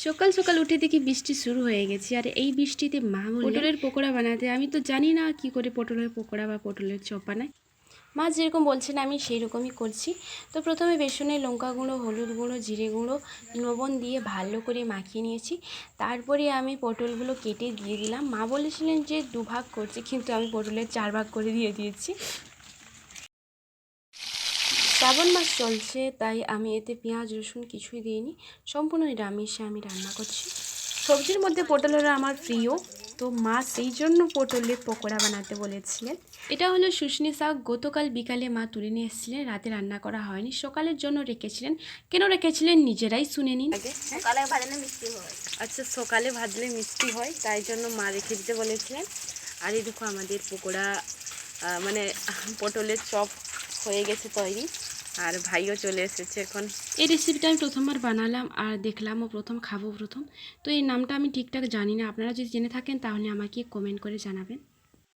সকাল সকাল উঠে দেখি বৃষ্টি শুরু হয়ে গেছে, আর এই বৃষ্টিতে মা বললেন পটলের পকোড়া বানাতে। আমি তো জানি না কি করে পটলের পকোড়া বা পটলের চপ বানায়। মা যেরকম বলছেন আমি সেই রকমই করছি। তো প্রথমে বেসনে লঙ্কা গুঁড়ো, হলুদ গুঁড়ো, জিরে গুঁড়ো, লবণ দিয়ে ভালো করে মাখিয়ে নিয়েছি। তারপরে আমি পটলগুলো কেটে দিয়ে দিলাম। মা বলেছিলেন যে দুভাগ করছি, কিন্তু আমি পটলের 4 ভাগ করে দিয়ে দিয়েছি। শ্রাবণ মাস চলছে, তাই আমি এতে পেঁয়াজ রসুন কিছুই দিইনি। সম্পূর্ণ নিরামিষে আমি রান্না করছি। সবজির মধ্যে পটল হলো আমার প্রিয়, তো মা সেই জন্য পটলের পকোড়া বানাতে বলেছিলেন। এটা হলো শুশনি শাক। গতকাল বিকালে মা তুলে নিয়ে এসেছিলেন, রাতে রান্না করা হয়নি, সকালের জন্য রেখেছিলেন। কেন রেখেছিলেন নিজেরাই শুনে নিন। সকালে ভাজলে মিষ্টি হয়। আচ্ছা, সকালে ভাজলে মিষ্টি হয়, তাই জন্য মা রেখে দিতে বলেছিলেন। আর এই দেখো আমাদের পকোড়া মানে পটলের চপ হয়ে গেছে তৈরি, আর ভাইও চলে এসেছে এখন। এই রেসিপিটা আমি প্রথমবার বানালাম আর দেখলামও, প্রথম খাবো প্রথম। তো এই নামটা আমি ঠিকঠাক জানি না, আপনারা যদি জেনে থাকেন তাহলে আমাকে কমেন্ট করে জানাবেন।